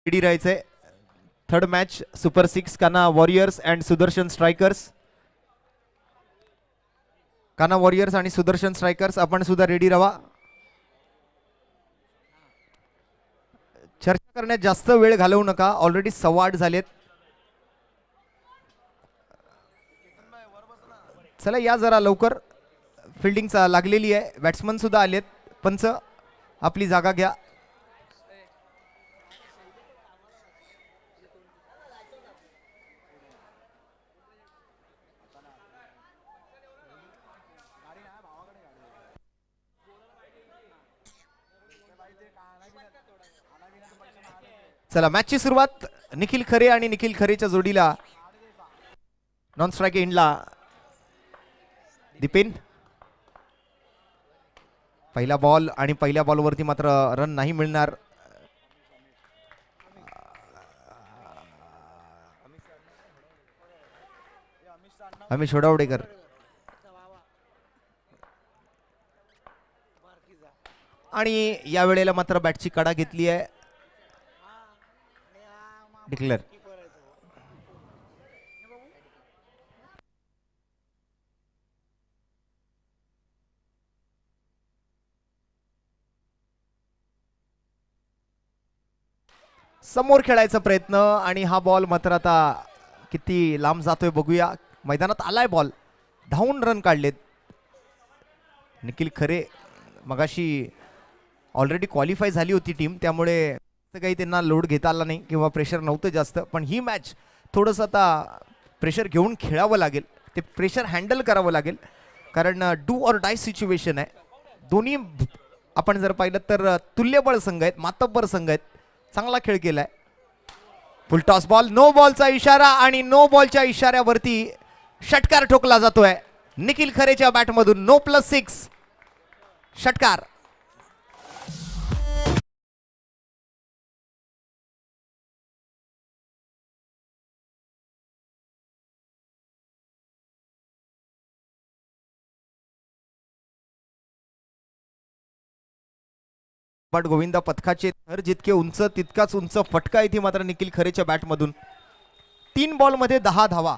Ready राहायचंय. Third match super 6 काना warriors and Sudarshan strikers. काना वॉरियर्स आणि सुदर्शन स्ट्रायकर्स आपण सुद्धा रेडी राहा. चर्चा करण्यात जास्त वेळ घालवू नका, ऑलरेडी 8:15 झालेत. चला या जरा लवकर, फिल्डिंग लागलेली आहे, बॅट्समन सुद्धा आलेत. पंच आपली जागा घ्या. चला मॅचची सुरुवात. निखिल खरे आणि निखिल खरेच्या जोडीला नॉन स्ट्राईक एंडला दीपेन. पहिला बॉल आणि पहिल्या बॉलवरती मात्र रन नाही मिळणार. अमिश होडावडेकर आणि या वेळेला मात्र बॅटची कडा घेतली आहे. डिक्लेअर. समोर खेळायचा प्रयत्न आणि हा बॉल मात्र आता किती लांब जातोय बघूया. मैदानात आलाय बॉल, धावून रन काढलेत. निखिल खरे मगाशी ऑलरेडी क्वालिफाय झाली होती टीम, त्यामुळे काही त्यांना लोड घेता आला नाही किंवा प्रेशर नव्हतं जास्त. पण ही मॅच थोडंसं आता प्रेशर घेऊन खेळावं लागेल, ते प्रेशर हँडल करावं लागेल, कारण डू ऑर डाय सिच्युएशन आहे. दोन्ही आपण जर पाहिलं तर तुल्यबळ संघ आहेत, मातब्बर संघ आहेत. चांगला खेळ केलाय. फुल टॉस बॉल, नो बॉलचा इशारा आणि नो बॉलच्या इशाऱ्यावरती षटकार ठोकला जातोय निखिल खरेच्या बॅटमधून. नो +6 षटकार. बट गोविंदा पथकाचे थर जितके उंच तितकाच उंच फटका इथे मात्र निखिल खरेच्या बॅटमधून. 3 बॉलमध्ये 10 धावा.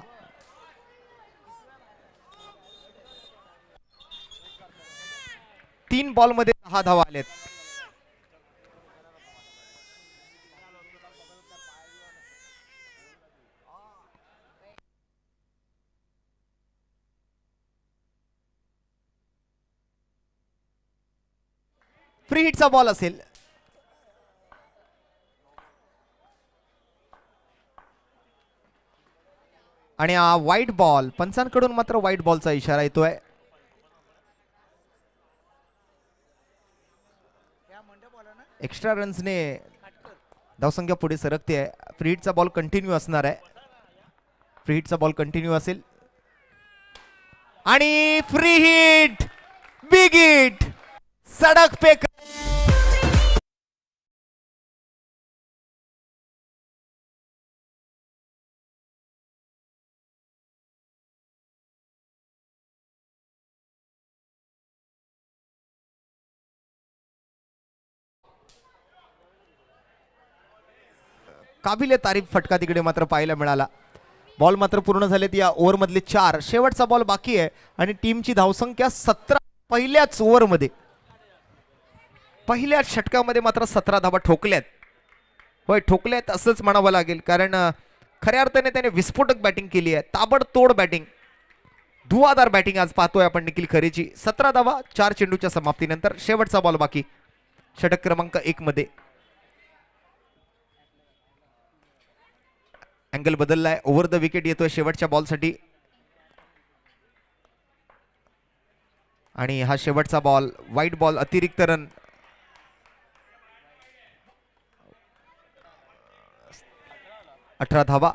तीन बॉलमध्ये 10 धावा आलेत. फ्री हिटचा बॉल असेल. आणि हा व्हाईट बॉल, पंचांकडून मात्र व्हाईट बॉलचा इशारा येतोय. एक्स्ट्रा रन्सने धावसंख्या पुढे सरकते आहे. फ्री हिटचा बॉल कंटिन्यू असणार आहे. फ्री हिटचा बॉल कंटिन्यू असेल आणि फ्री हिट, बिग हिट, सडक पे. काबिले तारीफ फटका तिकडे मात्र पाहायला मिळाला. बॉल मात्र पूर्ण झालेत या ओव्हर मधले 4. शेवटचा बॉल बाकी आहे आणि टीमची धावसंख्या 17. पहिल्याच ओव्हरमध्ये, पहिल्या षटकामध्ये मात्र 17 धावा ठोकल्यात. होय, ठोकल्यात असंच म्हणावं लागेल, कारण खऱ्या अर्थाने त्याने विस्फोटक बॅटिंग केली आहे. ताबडतोड बॅटिंग, धुवाधार बॅटिंग आज पाहतोय आपण निखिल खरेची. 17 धावा 4 चेंडूच्या समाप्तीनंतर. शेवटचा बॉल बाकी षटक क्रमांक 1 मध्ये. अँगल बदललाय, ओव्हर द विकेट येतोय शेवटच्या बॉलसाठी. आणि हा शेवटचा बॉल, व्हाईट बॉल, अतिरिक्त रन. 18 धावा.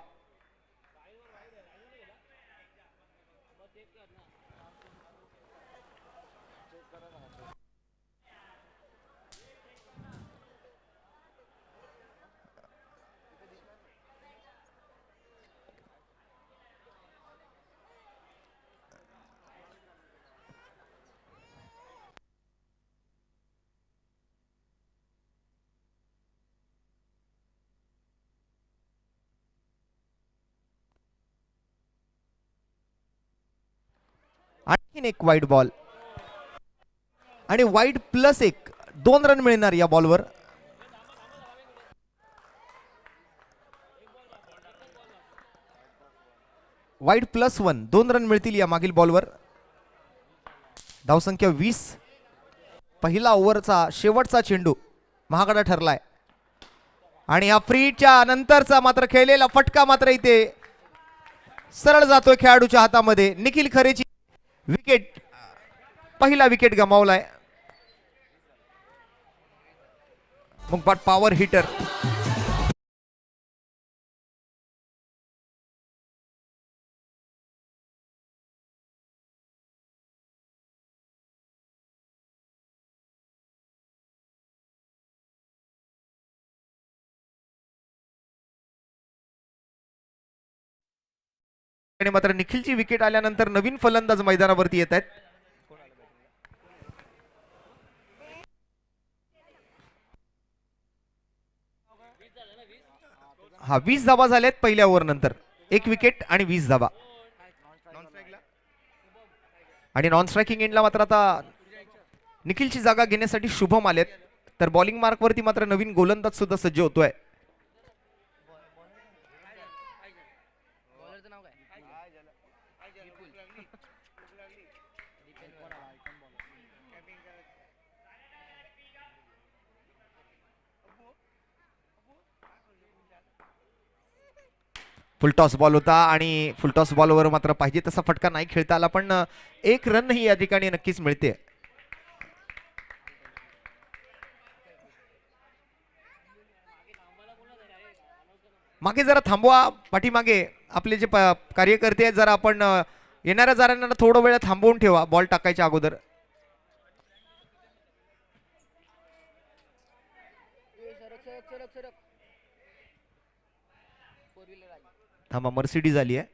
आणखीन एक वाईड बॉल आणि वाईड प्लस 1, 2 रन मिळणार या बॉलवर. वाईड प्लस 1, 2 रन मिळतील या मागील बॉलवर. धावसंख्या 20. पहिला ओव्हरचा शेवटचा चेंडू महागडा ठरलाय आणि या फ्रीच्या नंतरचा मात्र खेळलेला फटका मात्र इथे सरळ जातोय खेळाडूच्या हातामध्ये. निखिल खरेची विकेट, पहिला विकेट गमावलाय. मग पॉवर हिटर आणि मात्र निखिलची विकेट आल्यानंतर नवीन फलंदाज मैदानावरती येत आहेत. हा 20 धाबा झालेत पहिल्या ओव्हर नंतर. 1 विकेट आणि 20 धाबा. आणि नॉन स्ट्रायकिंग एंडला मात्र आता निखिलची जागा घेण्यासाठी शुभम आलेत. तर बॉलिंग मार्क वरती मात्र नवीन गोलंदाज सुद्धा सज्ज होतोय. फुलटॉस बॉल होता आणि फुलटॉस बॉलवर मात्र पाहिजे तसा फटका नाही खेळता आला, पण 1 रन ही या ठिकाणी नक्कीच मिळते. मागे जरा थांबवा, पाठीमागे आपले जे कार्यकर्ते आहेत जरा आपण येणाऱ्या जाणाऱ्यांना थोडा वेळ थांबवून ठेवा बॉल टाकायच्या अगोदर. थांबा, मर्सिडीज आली आहे.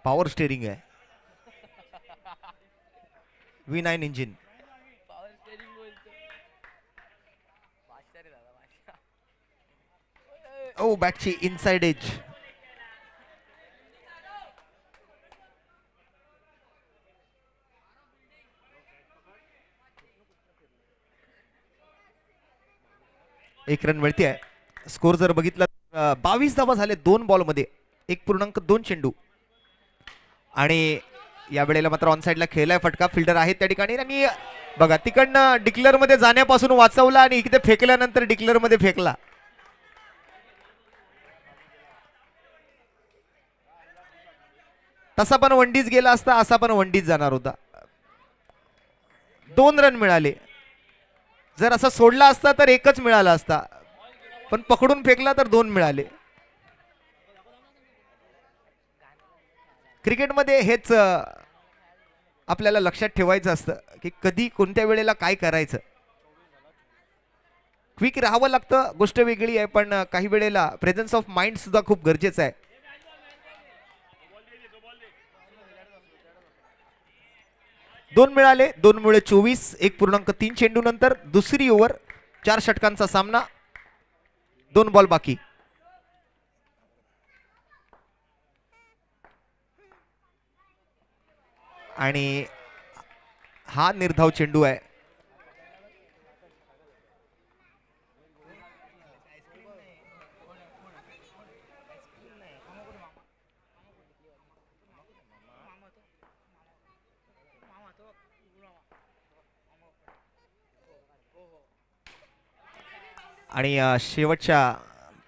पॉवर स्टेरिंग आहे, V9 इंजिन. ओ बॅटची इनसाइड एज. एक रन मिळते. स्कोर जर बघितला 22 धावा झाले 2 बॉल मध्ये, 1.2 चेंडू. आणि या वेळेला मात्र ऑन साइडला खेळलाय फटका. फिल्डर आहेत त्या ठिकाणी आणि बघा तिकडनं डिक्लेअर मध्ये जाण्यापासून वाचवला आणि इकडे फेकल्यानंतर डिक्लेअर मध्ये फेकला. तसा पण वनडीज गेला असता, असा पण वनडीज जाणार होता. 2 रन मिळाले. जर असा सोडला असता तर 1च मिळाला असता, पण पकडून फेकला तर 2 मिळाले. क्रिकेटमध्ये हेच आपल्याला लक्षात ठेवायचं असतं की कधी कोणत्या वेळेला काय करायचं. क्विक राहावं लागतं, गोष्ट वेगळी आहे, पण काही वेळेला प्रेझेन्स ऑफ माइंड सुद्धा खूप गरजेचं आहे. 2 मिळाले, 2 मुळे 24, 1.3 चेंडू नंतर दुसरी ओव्हर. 4 षटकांचा सामना, 2 बॉल बाकी. आणि हा निर्धाव चेंडू आहे. आणि शेवटच्या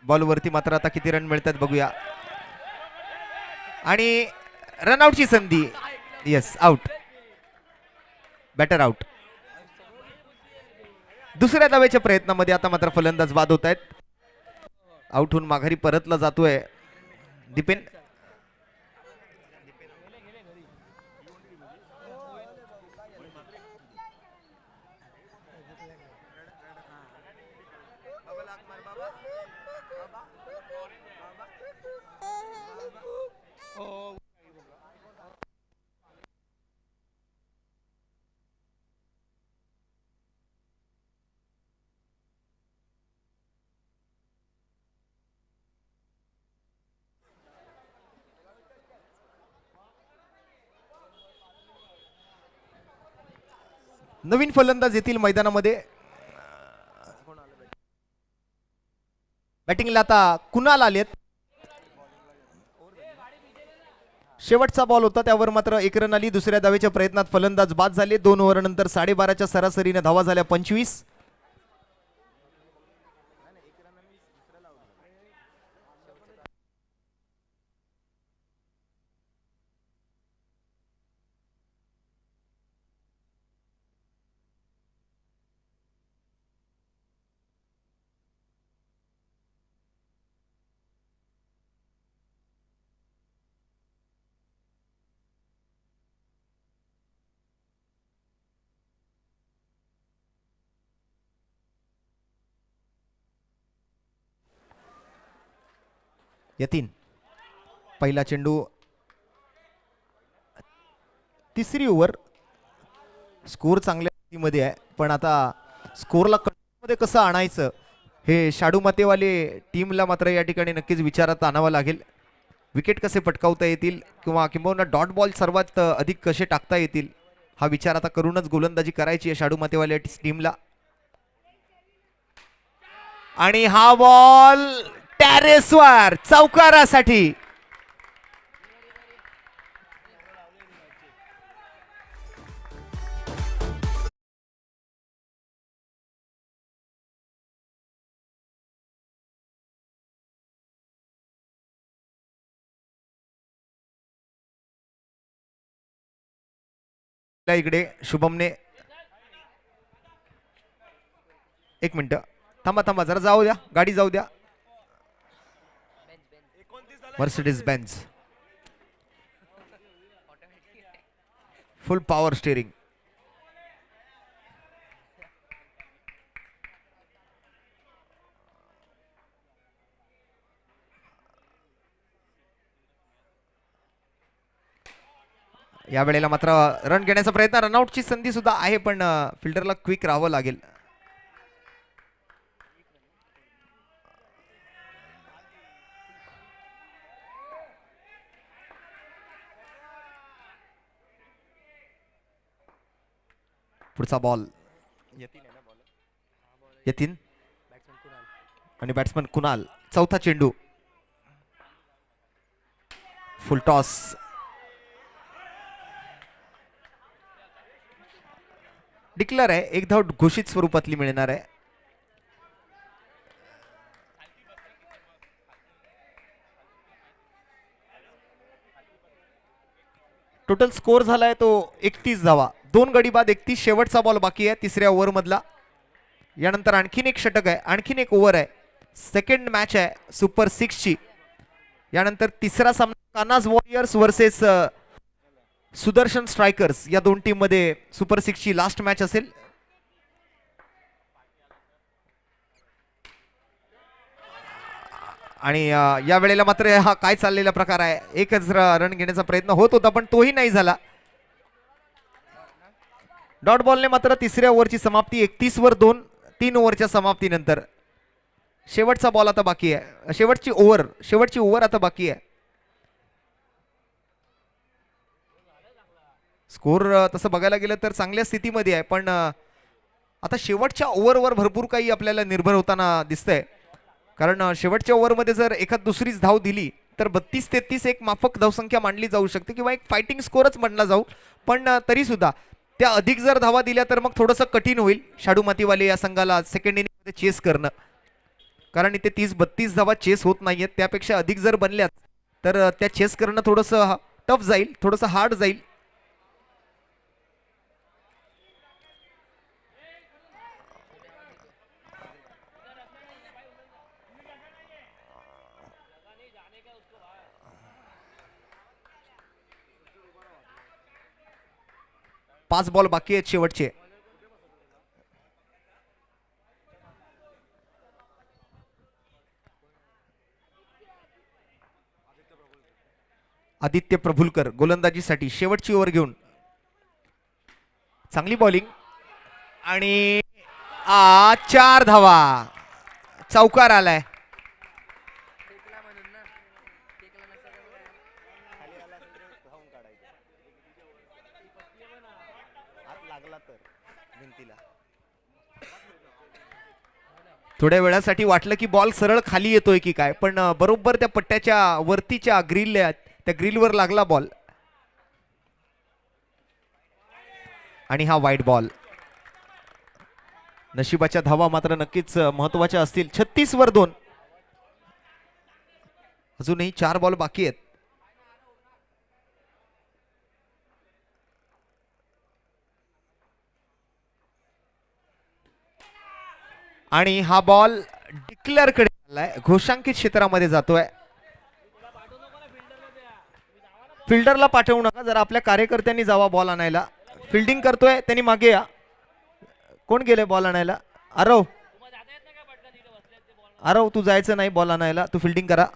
बॉलवरती मात्र आता किती रन मिळतात बघूया. आणि रनआउटची संधी. Yes, out. Batter out. दुसऱ्या धावेच्या प्रयत्नामध्ये आता मात्र फलंदाज बाद होत आहेत. आउट होऊन माघारी परतला जातोय दीपेन. नवीन फलंदाज येतील मैदानामध्ये. बॅटिंगला आता कुणाल आलेत. शेवटचा बॉल होता त्यावर मात्र एक रन आली. दुसऱ्या धावेच्या प्रयत्नात फलंदाज बाद झाले. 2 ओव्हर नंतर 12.5च्या सरासरीने धावा झाल्या 25. यतीन पहिला चेंडू. तिसरी ओव्हर. स्कोर चांगल्या मध्ये आहे पण आता स्कोरला कंट्रोलमध्ये कसं आणायचं हे शाडू मातेवाले टीमला मात्र या ठिकाणी नक्कीच विचारात आणावं लागेल. विकेट कसे पटकावता येतील किंवा डॉट बॉल सर्वात अधिक कसे टाकता येतील हा विचार आता करूनच गोलंदाजी करायची आहे शाडू मातेवाले टीमला. आणि हा बॉल टॅरेसवर चौकारासाठी. इकडे शुभमने एक मिनिट थांबा जरा जाऊ द्या. गाडी जाऊ द्या. मर्सिडीज बेंझ फुल पॉवर स्टीअरिंग. या वेळेला मात्र रन घेण्याचा प्रयत्न. रनआउटची संधी सुद्धा आहे पण फिल्डरला क्विक राहावं लागेल. पुढचा बॉल यतीन आणि बॅट्समन कुणाल. चौथा चेंडू. फुल टॉस. डिक्लेअर आहे. एक धाव घोषित स्वरूपातली मिळणार आहे. टोटल स्कोर झालाय तो 31 धावा. 2 गडी बाद 31. शेवटचा बॉल बाकी आहे तिसऱ्या ओव्हर मधला. यानंतर आणखीन एक षटक आहे. आणखीन एक ओव्हर आहे. सेकंड मॅच आहे सुपर 6 ची. यानंतर तिसरा सामना कानाज वॉरियर्स वर्सेस सुदर्शन स्ट्रायकर्स या दोन टीम मध्ये सुपर 6 ची लास्ट मॅच असेल. आणि या वेळेला मात्र हा काय चाललेला प्रकार आहे. एकच रन घेण्याचा प्रयत्न होत होता पण तोही नाही झाला. डॉट बॉलने मात्र तिसऱ्या ओव्हरची समाप्ती. 31 वर 2. 3 ओव्हरच्या समाप्तीनंतर शेवटचा बॉल आता बाकी आहे. शेवटची ओव्हर आता बाकी आहे. स्कोर तसं बघायला गेलं तर चांगल्या स्थितीमध्ये आहे पण आता शेवटच्या ओव्हरवर भरपूर काही आपल्याला निर्भर होताना दिसतंय. कारण शेवटच्या ओव्हरमध्ये जर एखाद दुसरीच धाव दिली तर 32-33 एक माफक धावसंख्या मांडली जाऊ शकते किंवा एक फायटिंग स्कोरच म्हणला जाऊ. पण तरी सुद्धा त्या अधिक जर धावा दिल्या तर मग थोडंसं कठीण होईल शाडू मातीवाले या संघाला सेकंड इनिंगमध्ये चेस करणं. कारण इथे 30-32 धावा चेस होत नाहीयेत. त्यापेक्षा अधिक जर बनल्यात तर त्या चेस करणं थोडंसं टफ जाईल, थोडंसं हार्ड जाईल. पाच बॉल बाकी आहेत शेवटचे. आदित्य प्रभुलकर गोलंदाजीसाठी शेवटची ओव्हर घेऊन. चांगली बॉलिंग आणि 4 धावा. चौकार आलाय. लागला तर थोड्या वेळासाठी वाटलं की बॉल सरळ खाली येतोय की काय, पण बरोबर त्या पट्ट्याच्या वरतीच्या ग्रिल त्या ग्रिलवर लागला बॉल आणि हा वाईट बॉल. नशिबाच्या धावा मात्र नक्कीच महत्वाच्या असतील. 36 वर 2. अजूनही 4 बॉल बाकी आहेत. आणि हा बॉल डिक्लेअर कडे आलाय, घोषांकित क्षेत्रामध्ये जातोय. फिल्डरला पाठवू नका, जर आपल्या कार्यकर्त्यांनी जावा बॉल आणायला. फिल्डिंग करतोय त्यांनी, मागे या. कोण गेले बॉल आणायला? आरव, आरव तू जायचं नाही बॉल आणायला, तू फिल्डिंग करा.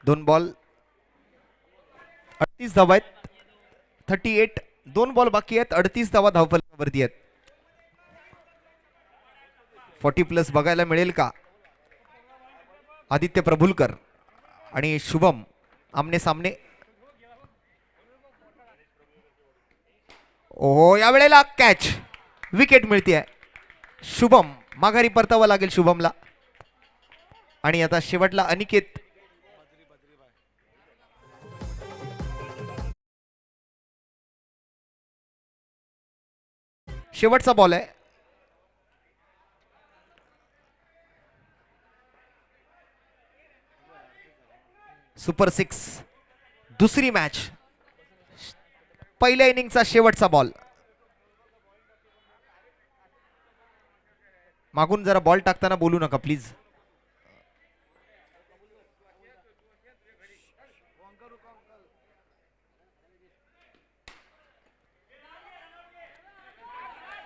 दोन बॉल 38 धावा आहेत. 38. 2 बॉल बाकी आहेत. 38 धावा धावफलकावरती आहेत. 40+ बघायला मिळेल का? आदित्य प्रभुलकर आणि शुभम आमने सामने. ओहो, या वेळेला कॅच, विकेट मिळते. शुभम माघारी परतावा लागेल शुभमला. आणि आता शेवटला अनिकेत. शेवटचा बॉल आहे. सुपर 6. दुसरी मॅच, पहिल्या इनिंगचा शेवटचा बॉल. मागून जरा बॉल टाकताना बोलू नका प्लीज.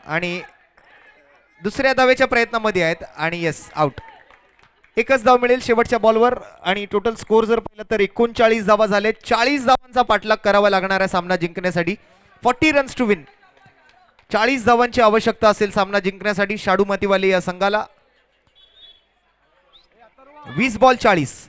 आणि दुसऱ्या धावेच्या प्रयत्नामध्ये आहेत आणि येस, आउट. एकच धाव मिळेल शेवटच्या बॉलवर. आणि टोटल स्कोर जर पाहिलं तर 39 धावा झाले. 40 धावांचा पाठलाग करावा लागणार आहे सामना जिंकण्यासाठी. 40 रन्स टू विन. 40 धावांची आवश्यकता असेल सामना जिंकण्यासाठी शाडू मातीवाले या संघाला. 20 बॉल 40.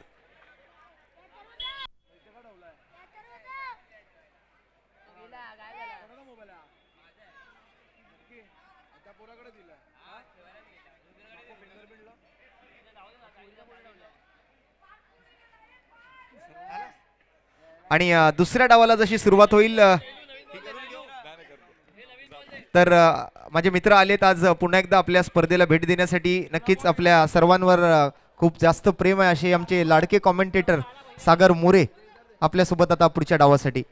आणि दुसऱ्या डावाला जशी सुरुवात होईल तर माझे मित्र आलेत आज पुन्हा एकदा आपल्या स्पर्धेला भेट देण्यासाठी. नक्कीच आपल्या सर्वांवर खूप जास्त प्रेम आहे असे आमचे लाडके कॉमेंटेटर सागर मोरे आपल्यासोबत आता पुढच्या डावासाठी.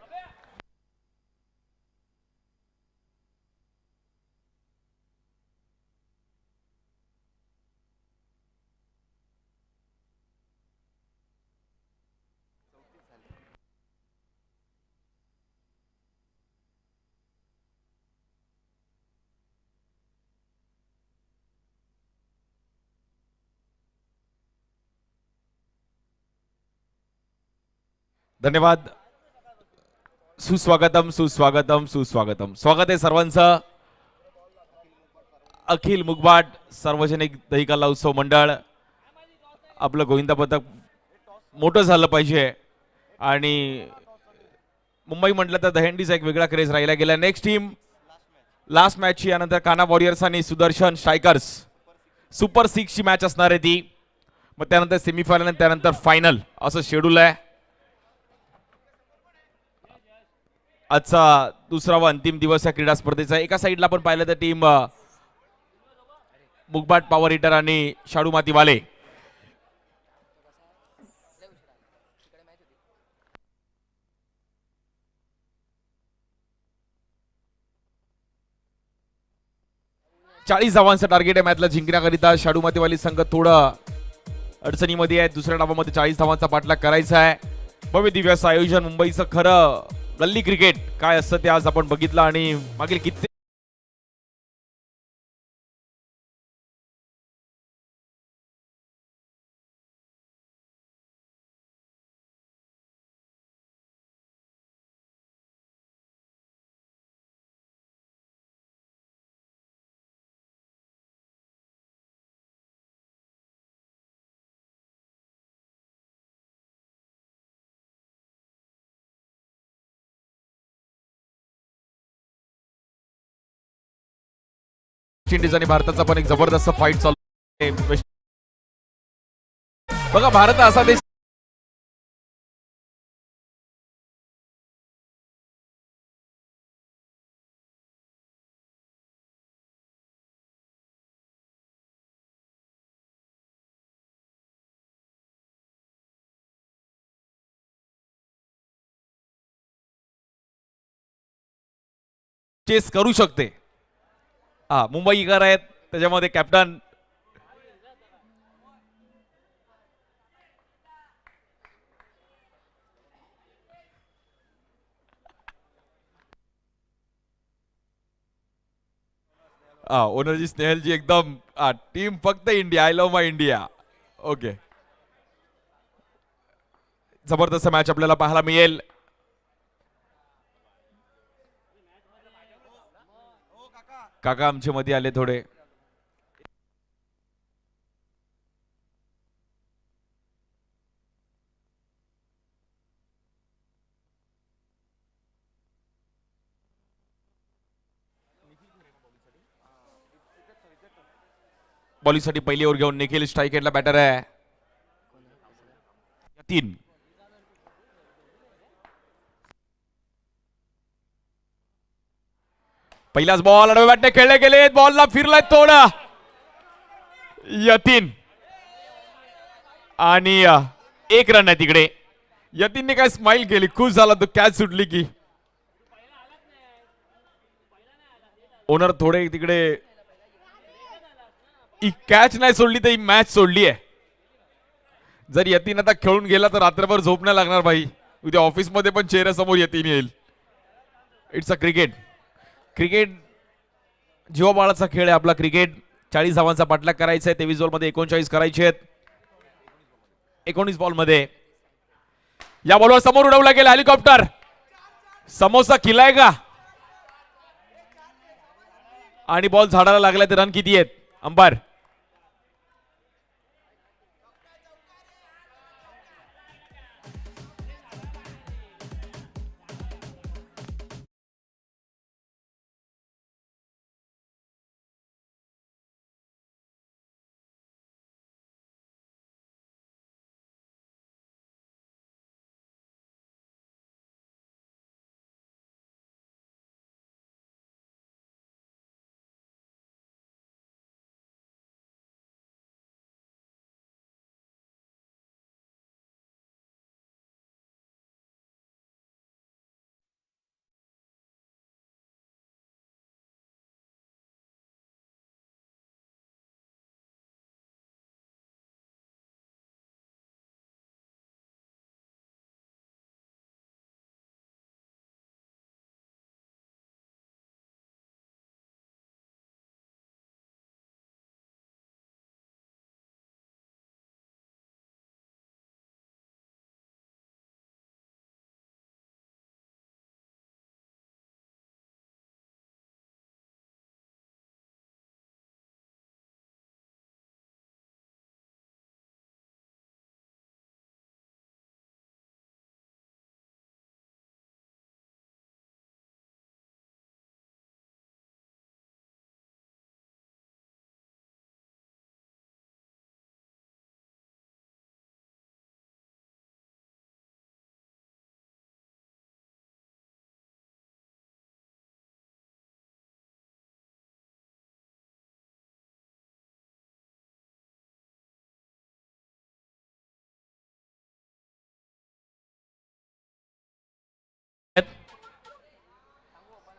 धन्यवाद. सुस्वागतम सुस्वागतम सुस्वागतम. स्वागत आहे सर्वांचं. अखिल मुगबाट सार्वजनिक दही कला उत्सव मंडळ. आपलं गोविंदा पथक मोठं झालं पाहिजे आणि मुंबई म्हटलं तर दहीहंडीचा एक वेगळा क्रेज राहिला गेला. नेक्स्ट टीम लास्ट मॅचची यानंतर काना वॉरियर्स आणि सुदर्शन स्ट्रायकर्स सुपर 6 ची मॅच असणार आहे ती. मग त्यानंतर सेमीफायनल आणि त्यानंतर फायनल असं शेड्यूल आहे. आजचा दुसरा व अंतिम दिवस या क्रीडा स्पर्धेचा. एका साईडला आपण पाहिलं तर टीम मुगबाट पॉवर हिटर आणि शाडू मातीवाले. चाळीस धावांचं टार्गेट आहे मॅचला जिंकण्याकरिता. शाडू मातीवाली संघ थोडं अडचणीमध्ये आहे. दुसऱ्या डावामध्ये 40 धावांचा पाठलाग करायचा आहे. भव्य दिव्य असं आयोजन. मुंबईचं खरं गल्ली क्रिकेट काय असतं ते आज आपण बघितलं आणि मागील किती वेस्ट इंडिज आणि भारताचा पण एक जबरदस्त फाईट चालू आहे. बघा भारत असा देश चेस करू शकते. हा मुंबईकर आहेत त्याच्यामध्ये कॅप्टन ओनरजी स्नेहलजी एकदम टीम फक्त India. I love my India. Okay जबरदस्त मॅच आपल्याला पाहायला मिळेल. काका आमच्या मध्ये आले थोडे. बॉलिंगसाठी पहिली ओव्हर घेऊन निखिल स्ट्राईक एंडला बॅटर आहे. 3 पहिलाच बॉल आडव्या बॅटने खेळले गेले. बॉलला फिरलाय थोडं यतीन आणि 1 रन आहे तिकडे. यतीनने काय स्माइल केली, खुश झाला तो कॅच सुटली की. ओनर थोडे तिकडे कॅच नाही सोडली तर ही मॅच सोडली आहे. जर यतीन आता खेळून गेला तर रात्रभर झोप नाही लागणार भाई. उद्या ऑफिस मध्ये पण चेहऱ्यासमोर यतीन येईल. It's a cricket. क्रिकेट जीवाबाळाचा खेळ आहे आपला. क्रिकेट 40 धावांचा पाठलाग करायचा आहे. 23 बॉल मध्ये 39 करायचे आहेत. 19 बॉल मध्ये या बॉलवर समोर उडवला गेला हेलिकॉप्टर. समोसा खिलाय का आणि बॉल झाडाला लागलाय. ते रन किती आहेत umpire?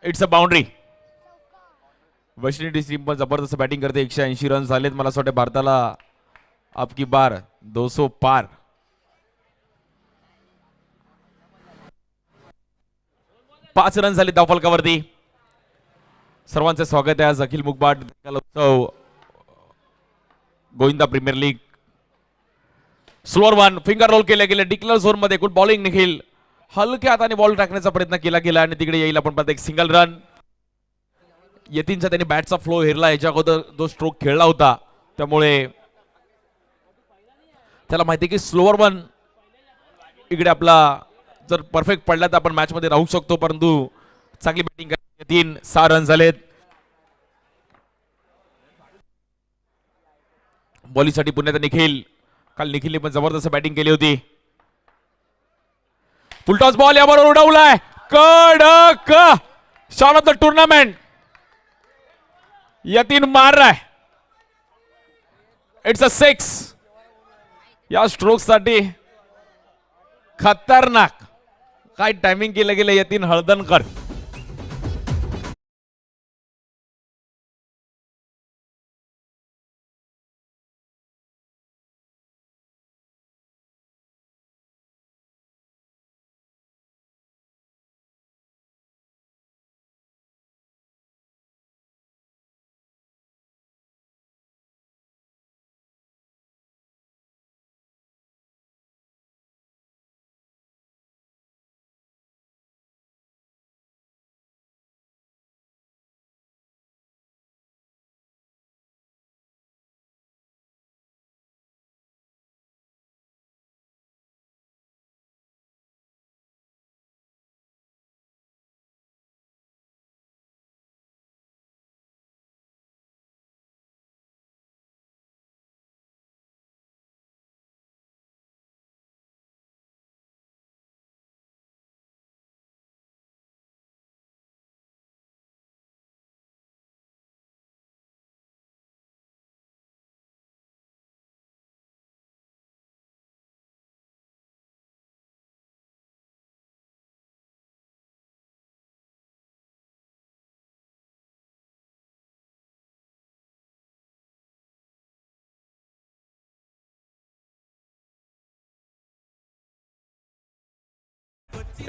It's a boundary. West Indies team पण जबरदस्त बॅटिंग करते. 180 रन झालेत. मला असं वाटतं भारताला आपकी बार 200 पार. पाच रन झाले धावफलकावरती. सर्वांचे स्वागत आहे आज अखिल मुगबाट उत्सव Govinda premier league. Slower one finger roll केले गेले. डिक्लेअर झोन मध्ये गुड बॉलिंग. निखिल हलक्या हाताने बॉल टाकण्याचा प्रयत्न केला गेला आणि तिकडे येईल आपण पाहतो एक सिंगल रन. यतीनचा त्यांनी बॅटचा फ्लो हेरला. याच्या अगोदर जो स्ट्रोक खेळला होता त्यामुळे त्याला माहिती की स्लोअर वन इकडे आपला जर परफेक्ट पडला तर आपण मॅच मध्ये राहू शकतो. परंतु चांगली बॅटिंग 6 रन झालेत. बॉलिंगसाठी पुण्यात निखिल. काल निखिलने पण जबरदस्त बॅटिंग केली होती. फुलटॉस बॉल याबरोबर उडवलाय. कडक shot of the tournament. Yatin मार रहा है. It's a 6. या स्ट्रोक साठी खतरनाक काय टायमिंग केलं गेलं Yatin Haldankar.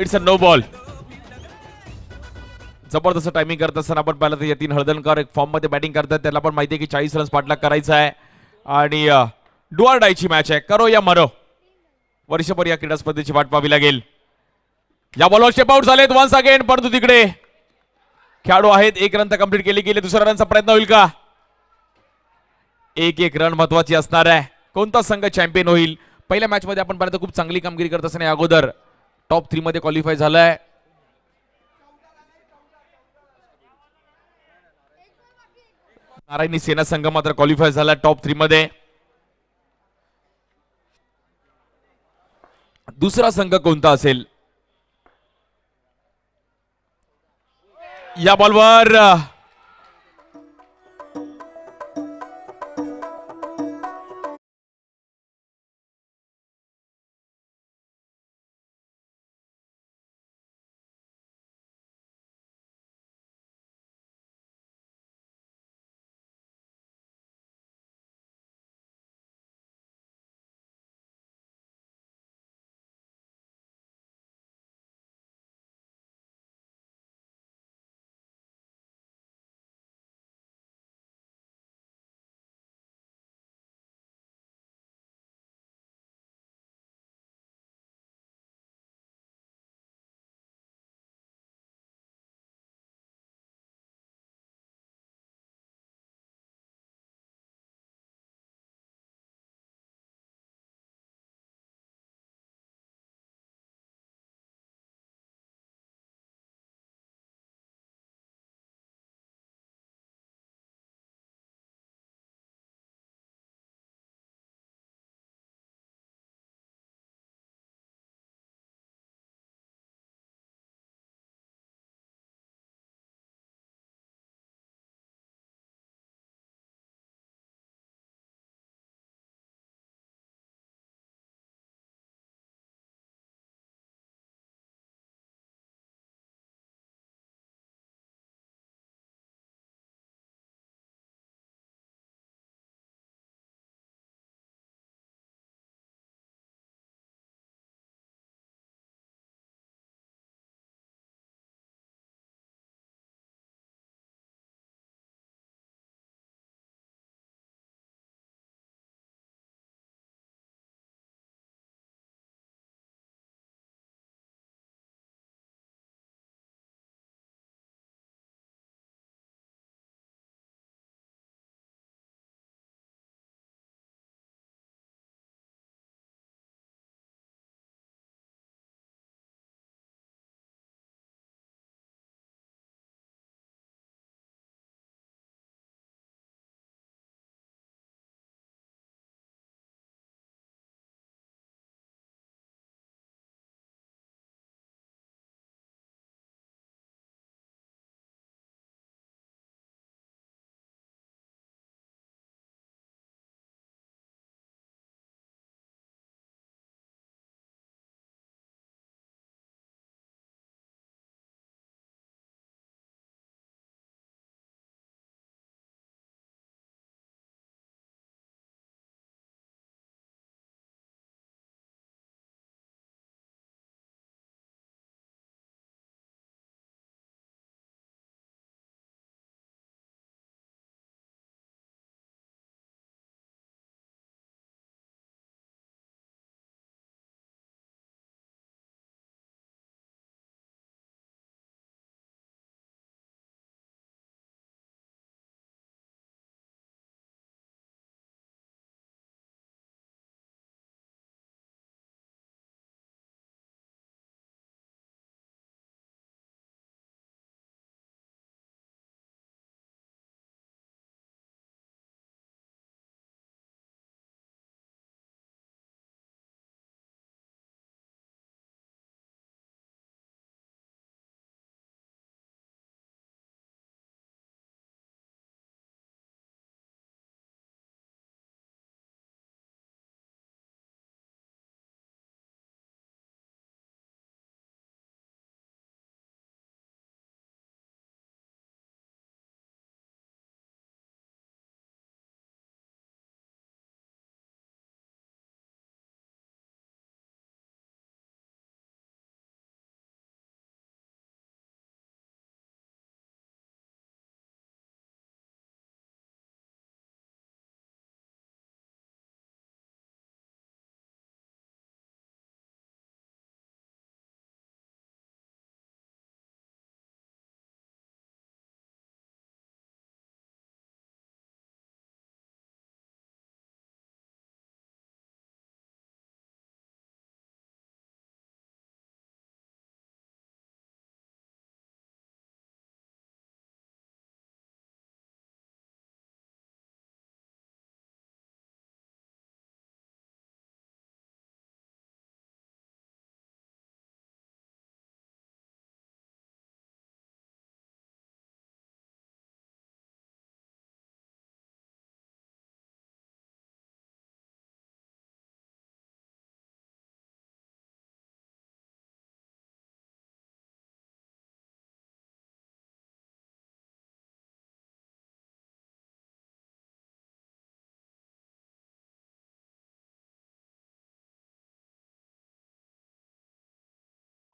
It's a no ball. जबरदस्त टायमिंग करत असताना आपण पाहिलं तर यतीन हळदणकर एक फॉर्म मध्ये बॅटिंग करतात. त्याला पण माहिती आहे की 40 रन्स पाठलाग करायचा आहे आणि डुआर डायची मॅच आहे. करो या मरो. वर्षभर या क्रीडा स्पर्धेची वाट पाहावी लागेल. या बॉलवर स्टेप आउट झालेत वन्स अगेन. परंतु तिकडे खेळाडू आहेत. 1 रन तर कंप्लीट केली गेली. दुसऱ्या रनचा प्रयत्न होईल का? एक रन महत्वाची असणार आहे. कोणता संघ चॅम्पियन होईल? पहिल्या मॅच मध्ये आपण पाहिलं खूप चांगली कामगिरी करत असताना अगोदर टॉप 3 मध्ये क्वालिफाय झालाय. नारायणी सेना संघ मात्र क्वालिफाय झाला टॉप 3 मध्ये. दुसरा संघ कोणता असेल? या बॉलवर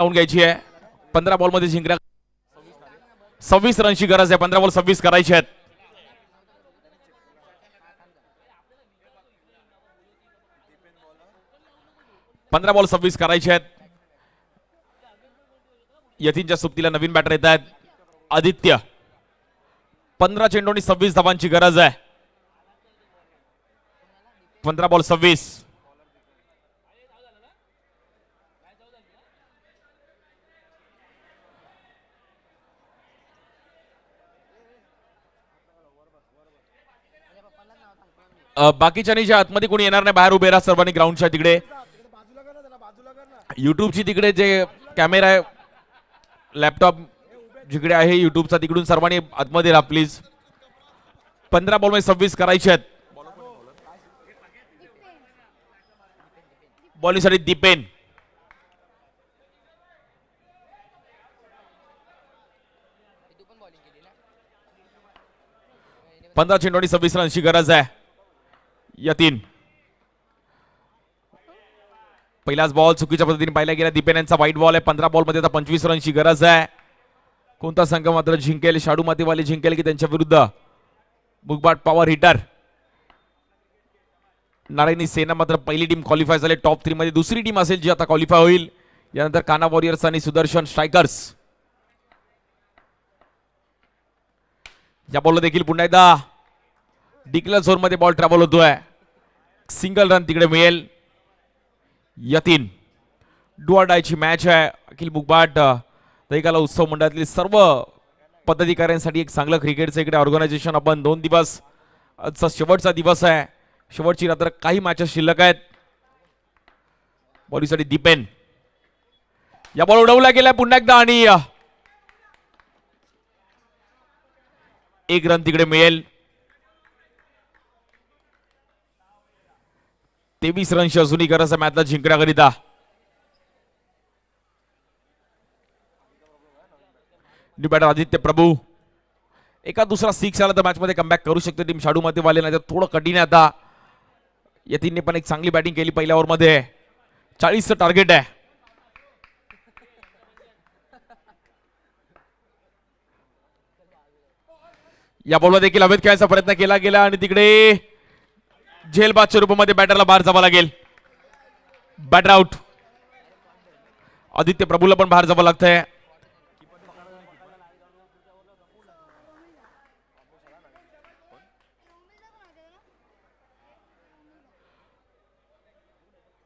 लावून घ्यायची आहे. 15 बॉलमध्ये जिंकण्या 26 रनची गरज आहे. 15 बॉल 26 करायचे आहेत. पंधरा बॉल 26 करायचे आहेत. यतीनच्या सुप्तीला नवीन बॅटर येत आहेत. आदित्य 15 चेंडू आणि 26 धावांची गरज आहे. 15 बॉल 26. बाकीच्या ज्या आतमध्ये कोणी येणार नाही, बाहेर उभे राहा सर्वांनी ग्राउंडच्या तिकडे. युट्यूबची तिकडे जे कॅमेरा आहे, लॅपटॉप जिकडे आहे युट्यूबचा, तिकडून सर्वांनी आतमध्ये राहा प्लीज. 15 बॉल मध्ये 26 करायचे आहेत. बॉलिंगसाठी दीपेन. पंधरा चेंडू आणि 26 रनची गरज आहे. यतीन पहिलाच बॉल चुकीच्या पद्धतीने पाहिला गेला. दीपेन यांचा वाईट बॉल आहे. 15 बॉल मध्ये आता 25 रनची गरज आहे. कोणता संघ मात्र जिंकेल? शाडू मातीवाले जिंकेल की त्यांच्या विरुद्ध मुगबाट पॉवर हिटर? नारायणी सेना मात्र पहिली टीम क्वालिफाय झाले टॉप 3 मध्ये. दुसरी टीम असेल जी आता क्वालिफाय होईल. यानंतर काना वॉरियर्स आणि सुदर्शन स्ट्रायकर्स. या बॉलला देखील पुन्हा एकदा डिक्लेअर झोन मध्ये बॉल ट्रॅव्हल होतोय. सिंगल रन तिकडे मिळेल. यतीन डू ऑर डायची मॅच आहे. अखिल मुगबाट दहिकाला उत्सव मंडळातील सर्व पदाधिकाऱ्यांसाठी एक चांगलं क्रिकेटचं इकडे ऑर्गनायझेशन. आपण 2 दिवस, आजचा शेवटचा दिवस आहे, शेवटची रात्र, काही मॅचेस शिल्लक आहेत. बॉलिंगसाठी दीपेन. या बॉल उडवला गेला पुन्हा एकदा आणि 1 रन तिकडे मिळेल. 23 रनची अजूनही गरज आहे मॅचला जिंकण्याकरिता. न्यू बॅटर आदित्य प्रभू. एका दुसरा 6 आला तर मॅच मध्ये कमबॅक करू शकते टीम शाडू मातीवाले, नाही तर थोडं कठीण आहे आता. यतीनने पण एक चांगली बॅटिंग केली पहिल्या ओव्हर मध्ये. 40चं टार्गेट आहे. या बॉलवर देखील हवेत खेळायचा प्रयत्न केला गेला आणि तिकडे झेलबादच्या रूपामध्ये बॅटरला बाहेर जावं लागेल. Batter out. आदित्य प्रभूला पण बाहेर जावं लागतंय.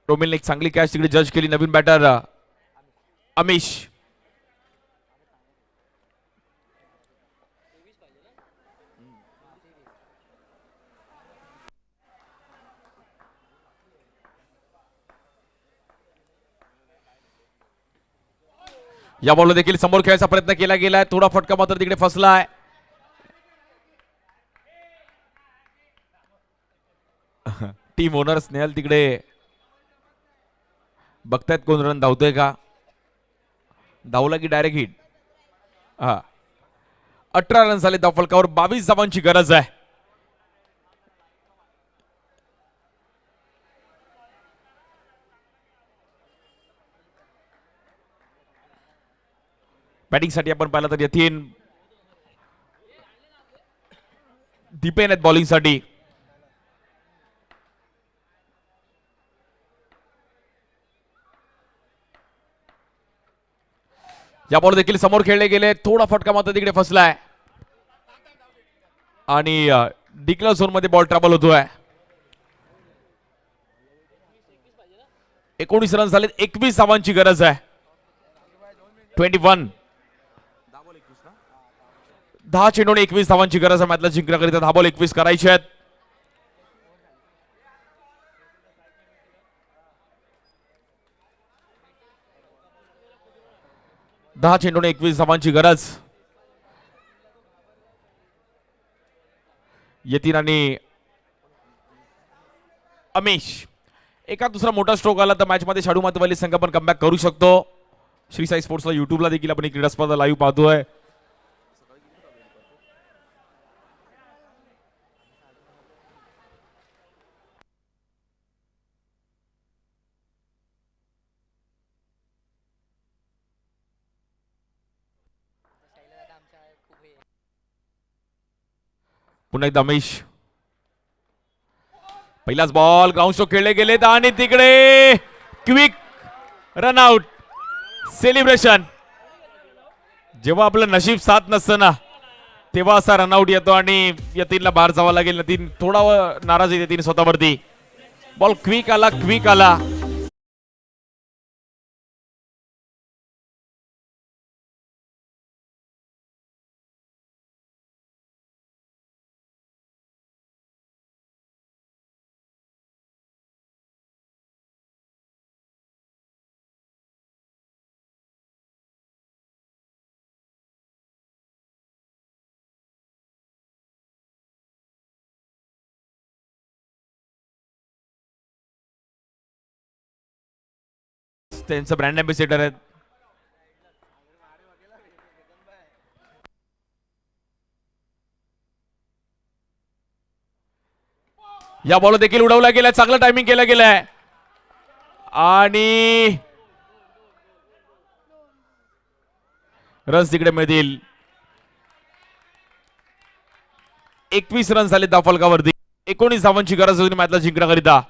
रोमिलने एक चांगली कॅच तिकडे जज केली. नवीन बॅटर अमिश. या बॉलला देखील समोर खेळायचा प्रयत्न केला गेलाय. थोडा फटका मात्र तिकडे फसलाय. टीम ओनर स्नेहल तिकडे बघतायत कोण रन धावतोय का. धावला की डायरेक्ट हिट. हा, 18 रन झाले धावफलकावर. 22 धावांची गरज आहे. बॅटिंगसाठी आपण पाहिलं तर यतीन, दीपेन आहेत बॉलिंगसाठी. या बॉल देखील समोर खेळले गेले. थोडा फटका मात्र तिकडे फसलाय आणि डिक्लेअर झोन मध्ये बॉल ट्रॅव्हल होतोय. 19 रन झाले. 21 धावांची गरज आहे. 21. 10 चेंडूने 21 धावांची गरज आहे मॅचला जिंकण्याकरिता. 10 बॉल 21 करायचे आहेत. दहा चेंडूने 21 धावांची गरज. यतीन आणि अमिश. एका दुसरा मोठा स्ट्रोक आला तर मॅच मध्ये शाडू मातीवाली संघ पण कमबॅक करू शकतो. श्री साई स्पोर्ट्सला युट्यूबला देखील आपण क्रीडा स्पर्धा लाईव्ह पाहतोय. पुन्हा एकदा अमेश. पहिलाच बॉल ग्राउंड स्ट्रोक खेळले गेलेत आणि तिकडे क्विक रनआउट. सेलिब्रेशन. जेव्हा आपलं नशीब साथ नसतं ना तेव्हा असा रनआउट येतो आणि यतीनला बाहेर जावं लागेल. यतीन थोडा नाराज आहे यतीन स्वतःवरती. बॉल क्विक आला. त्यांचं ब्रँड अँबॅसेडर आहेत. या बॉल देखील उडवला गेलाय. चांगलं टायमिंग केलं गेलंय आणि रन्स तिकडे मिळतील. 21 रन झाले धावफलकावरती. 19 धावांची गरज होती मॅचला जिंकण्याकरिता.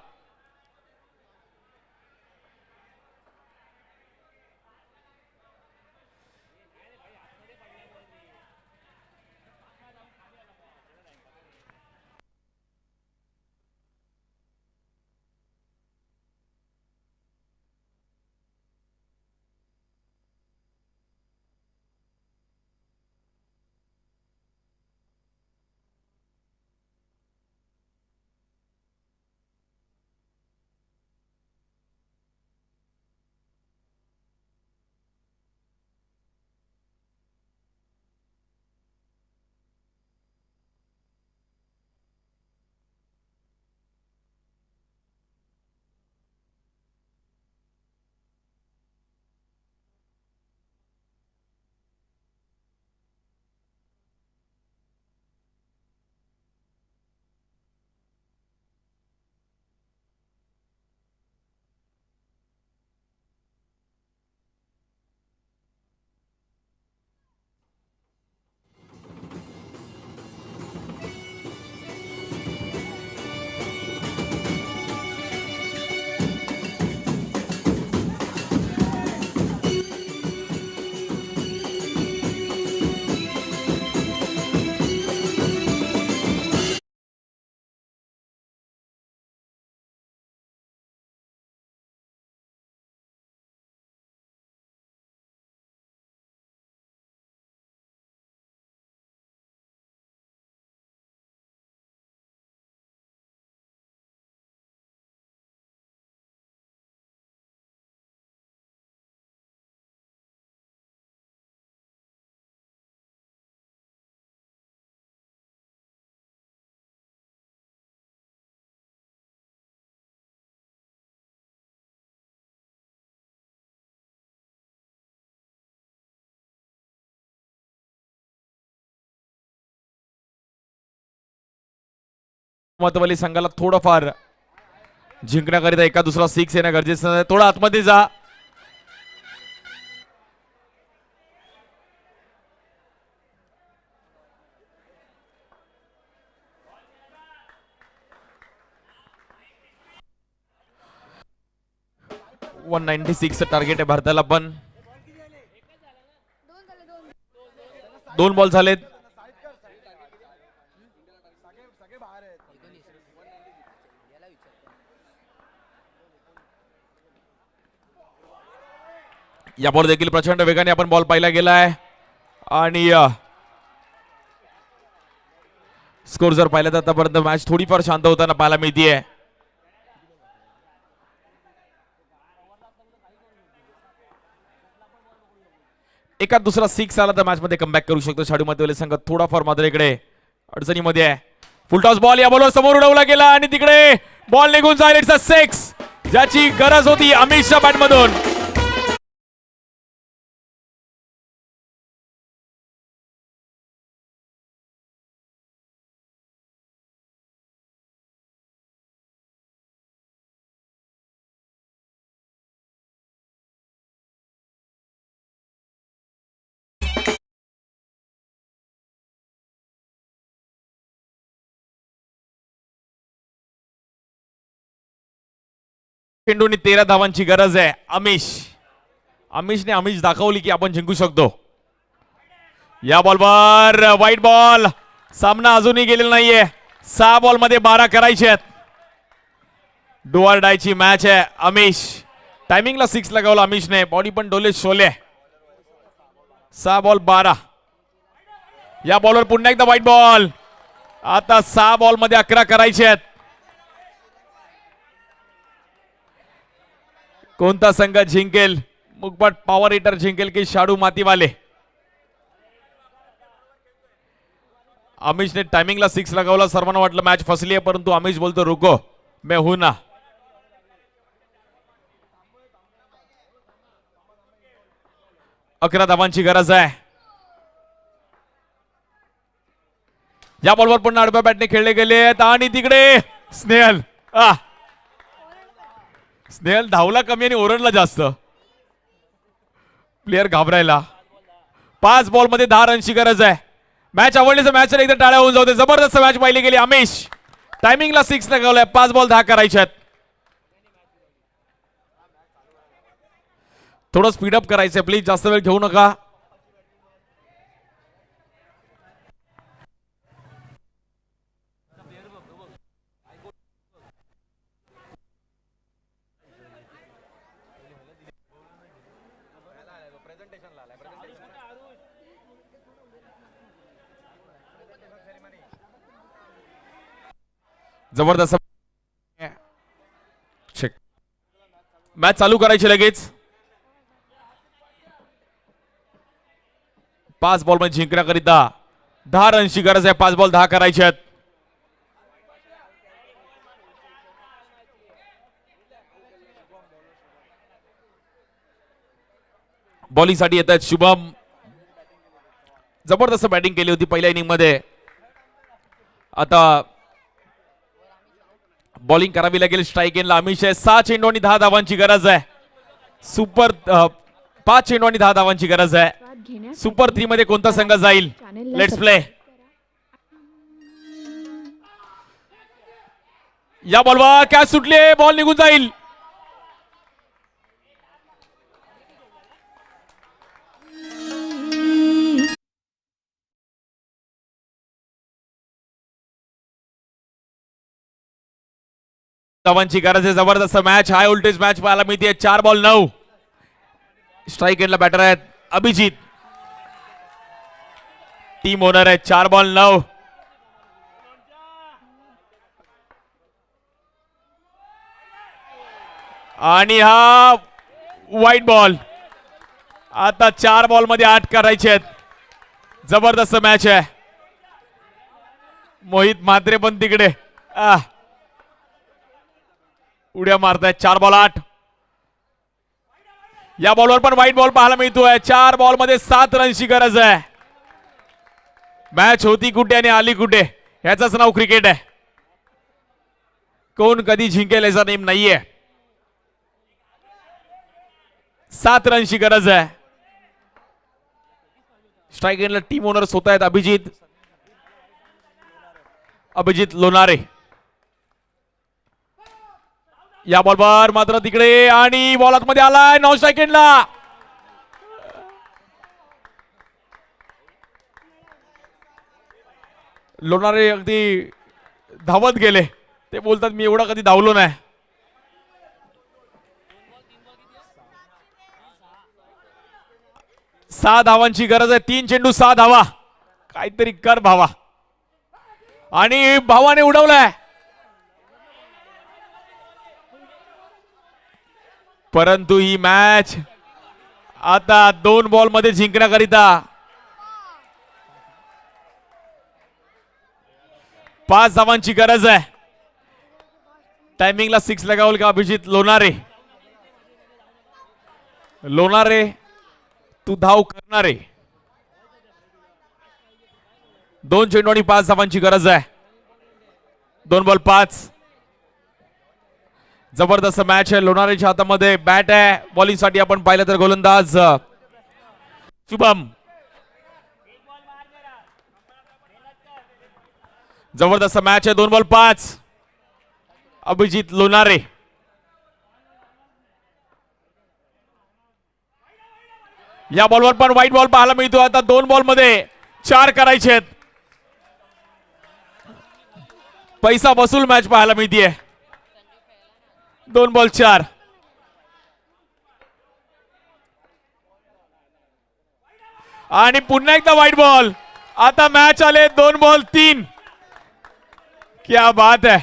मतवाली संघाला थोडंफार जिंकण्याकरिता एका दुसरा सिक्स येणं गरजेचं आहे. थोडं आतमध्ये जा. .196 टार्गेट आहे भारताला. पण 2 बॉल झालेत. या बॉल देखील प्रचंड वेगाने आपण बॉल पाहिला गेलाय आणि स्कोर जर पाहिला तर आतापर्यंत मॅच थोडीफार शांत होताना पाहायला मिळतीये. एका दुसरा सिक्स आला तर मॅच मध्ये कमबॅक करू शकतो शाडू मतवाले संघ. थोडाफार मात्र इकडे अडचणीमध्ये आहे. फुलटॉस बॉल या बॉलवर समोर उडवला गेला आणि तिकडे बॉल निघून जाईल. इट्स अ सिक्स ज्याची गरज होती अमितच्या बॅट मधून. चेंडूने 13 धावांची गरज आहे. अमिशने अमिश दाखवली की आपण जिंकू शकतो. या बॉलवर वाईट बॉल. सामना अजूनही गेलेला नाहीये. 6 बॉल मध्ये 12 करायचे आहेत. डू ऑर डायची मॅच आहे. अमिश टायमिंगला 6 लगावला अमिशने. बॉडी पण डोले शोले. 6 बॉल 12. या बॉलवर पुन्हा एकदा वाईट बॉल. आता 6 बॉल मध्ये 11 करायचे आहेत. कोणता संघ जिंकेल? मुकपट पॉवर हिटर जिंकेल की शाडू मातीवाले? अमिशने टायमिंगला 6 लगावला. सर्वांना वाटलं मॅच फसली आहे, परंतु अमिश बोलतो रुको मैं हूं ना. अकरा धावांची गरज आहे. या बॉलवर पण आडव्या बॅटने खेळले गेले आणि तिकडे स्नेहल स्नेहल धावला कमी आणि ओरडला जास्त. प्लेयर घाबरायला. 5 बॉल मध्ये 10 रनची गरज आहे. मॅच आवडली तर मॅच एकदा टाळ्या होऊन जाऊ दे. जबरदस्त मॅच पाहिली गेली. अमिश टायमिंगला 6 लगावलाय. 5 बॉल 10 करायचे आहेत. थोडं स्पीडअप करायचंय प्लीज. जास्त वेळ घेऊ नका. जबरदस्त मॅच चालू करायची लगेच. 5 बॉल मध्ये जिंकण्याकरिता 10 रनची गरज आहे. 5 बॉल 10 करायचे आहेत. बॉलिंग साठी येत आहेत शुभम. जबरदस्त बॅटिंग केली होती पहिल्या इनिंग मध्ये. आता बॉलिंग करावी लागेल स्ट्राईक एंडला. अमिश आहे. 6 चेंडू आणि 10 धावांची गरज आहे. सुपर 5 चेंडू आणि 10 धावांची गरज आहे. सुपर 3 मध्ये कोणता संघ जाईल? Let's play. या बॉलवर कॅच सुटले. बॉल निघून जाईल. धावांची गरज आहे. जबरदस्त मॅच. हाय व्होल्टेज मॅच पाहायला मिळते. 4 बॉल 9. स्ट्राईक एंडला बॅटर आहेत अभिजित. टीम ओनर आहे. 4 बॉल 9. आणि हा वाईट बॉल. आता 4 बॉल मध्ये 8 करायचे आहेत. जबरदस्त मॅच आहे. मोहित म्हात्रे पण तिकडे उड्या मारतायत. 4 बॉल 8. या बॉलवर पण वाईट बॉल पाहायला मिळतोय. 4 बॉल मध्ये 7 रनची गरज आहे. मॅच होती कुठे आणि आली कुठे ह्याचंच नाव क्रिकेट आहे. कोण कधी जिंकेल याचा नेम नाहीये. 7 रनची गरज आहे. स्ट्राईक एंडला टीम ओनर होत आहेत अभिजित लोणारे. या बॉलवर मात्र तिकडे आणि बॉल आतमध्ये आलाय. नॉन स्ट्राईक एंडला. लोणारे अगदी धावत गेले. ते बोलतात मी एवढा कधी धावलो नाही. सहा धावांची गरज आहे. 3 चेंडू 6 धावा. काहीतरी कर भावा. आणि भावाने उडवलाय. परंतु ही मॅच आता 2 बॉल मध्ये जिंकण्याकरिता 5 धावांची गरज आहे. टायमिंगला 6 लगावल का अभिजित लोणारे तू धाव करणारे. 2 चेंडू आणि 5 धावांची गरज आहे. 2 बॉल 5. जबरदस्त मॅच आहे. लोणारेच्या हातामध्ये बॅट आहे. बॉलिंग साठी आपण पाहिलं तर गोलंदाज शुभम. जबरदस्त मॅच आहे. 2 बॉल 5. अभिजित लोणारे. या बॉलवर पण व्हाईट बॉल पाहायला मिळतो. आता 2 बॉल मध्ये 4 करायचे आहेत. पैसा वसूल मॅच पाहायला मिळतीये. 2 बॉल 4. आणि पुन्हा एकदा व्हाईट बॉल. आता मॅच आले 2 बॉल 3. क्या बात आहे.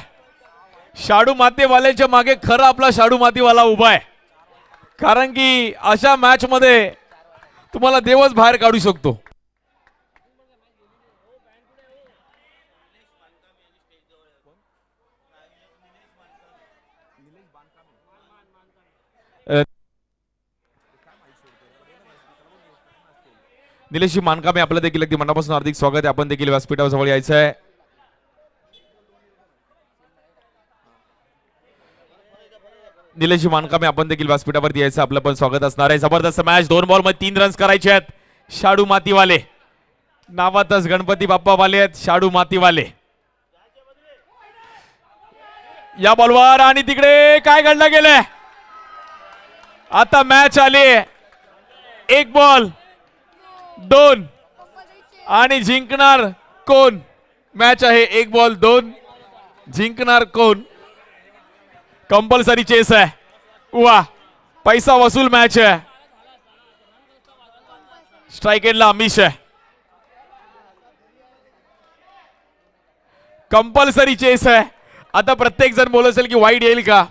शाडू मातेवाल्याच्या मागे खरं आपला शाडू मातीवाला उभा आहे. कारण की अशा मॅच मध्ये तुम्हाला देवच बाहेर काढू शकतो. निलेशजी मानकामे आपलं देखील अगदी मनापासून हार्दिक स्वागत आहे. आपण देखील व्यासपीठावर जवळ यायचं आहे. निलेशजी मानकामे आपण देखील व्यासपीठावरती यायचं आपलं पण स्वागत असणार आहे. जबरदस्त मॅच. 2 बॉल मध्ये 3 रन्स करायचे आहेत. शाडू मातीवाले नावातच गणपती बाप्पा वाले आहेत. शाडू मातीवाले या बॉलवर. आणि तिकडे काय घडलं गेलंय. आता मॅच आली 1 बॉल 2. आणि जिंकणार कोण. मॅच आहे 1 बॉल 2. जिंकणार कोण. कंपल्सरी चेस आहे. वा पैसा वसूल मॅच आहे. स्ट्राइक एंडला अमिश आहे. कंपल्सरी चेस आहे. आता प्रत्येक जण बोलत असेल की वाईड येईल का,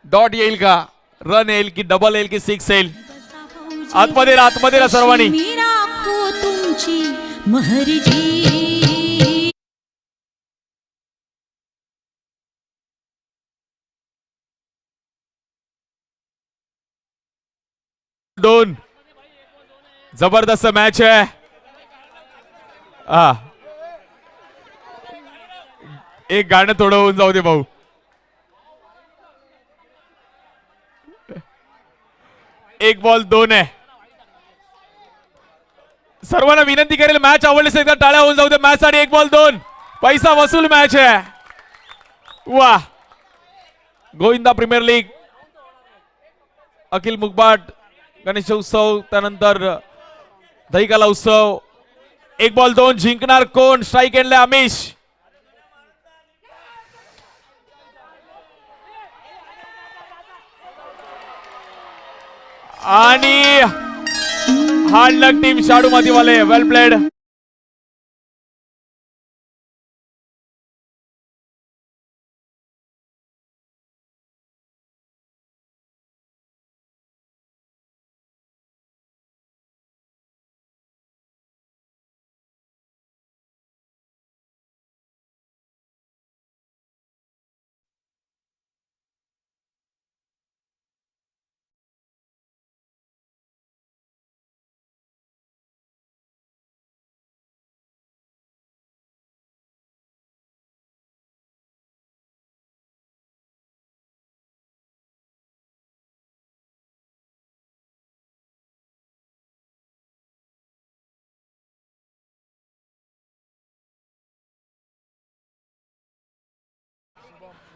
डॉट येईल का, रन येईल की डबल येईल की 6 येईल. आतमध्ये आतमध्ये सर्वांनी. तुमची महरजी 2. जबरदस्त मॅच आहे. एक गाणं थोडं होऊन जाऊ दे भाऊ. एक बॉल 2 आहे. सर्वांना विनंती करेल मॅच आवडली असेल तर टाळ्या होऊन जाऊ दे. मॅच साठी 1 बॉल 2. पैसा वसूल मॅच आहे. वा गोविंदा प्रीमियर लीग, अखिल मुगबाट गणेश उत्सव, त्यानंतर दहीकाला उत्सव. 1 बॉल 2. जिंकणार कोण. स्ट्राइक एंडला अमिश. आणि हार्ड लक टीम शाडू मातीवाले. वेल प्लेड.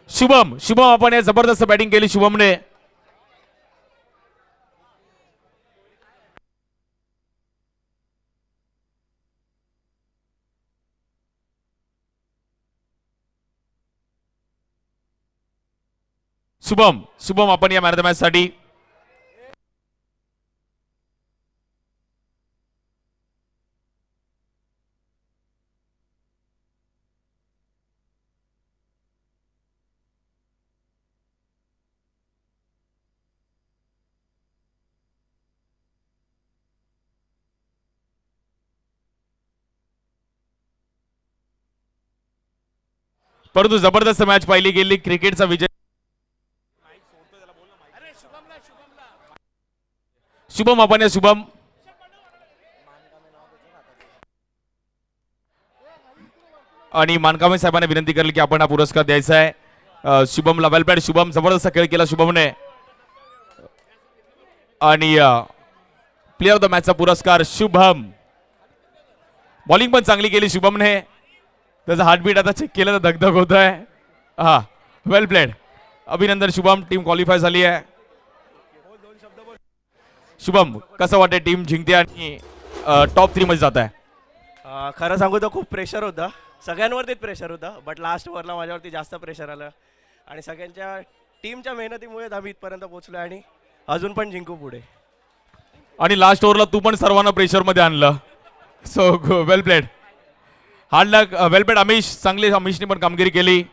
शुभम आपण जबरदस्त बॅटिंग केली शुभमने. शुभम आपण या मॅन ऑफ द मॅच साठी. परंतु जबरदस्त मॅच पाहिली गेली. क्रिकेटचा विजय. शुभम आपण या शुभम. आणि मानकामे साहेबांना विनंती करेल की आपण हा पुरस्कार द्यायचा आहे शुभमला. वेल प्लेड शुभम. जबरदस्त खेळ केला शुभमने. आणि प्लेअर ऑफ द मॅचचा पुरस्कार शुभम. बॉलिंग पण चांगली केली शुभमने. त्याचा हार्टबीट आता चेक केलं तर धगधग होत आहे. हा वेल प्लेड. अभिनंदन शुभम. टीम क्वालिफाय झाली आहे. शुभम, कसं वाटतं टीम जिंकते आणि टॉप 3 मध्ये जात आहे? खरं सांगू तर खूप प्रेशर होतं, सगळ्यांवरतीच प्रेशर होतं, बट लास्ट ओव्हरला माझ्यावरती जास्त प्रेशर आलं आणि सगळ्यांच्या टीमच्या मेहनतीमुळेच आम्ही इथपर्यंत पोहोचलो आणि अजून पण जिंकू पुढे. आणि लास्ट ओव्हरला तू पण सर्वांना प्रेशर मध्ये आणलं. So well played. हार्ड लक. वेल प्लेड अमिश. चांगली अमिशने पण कामगिरी केली.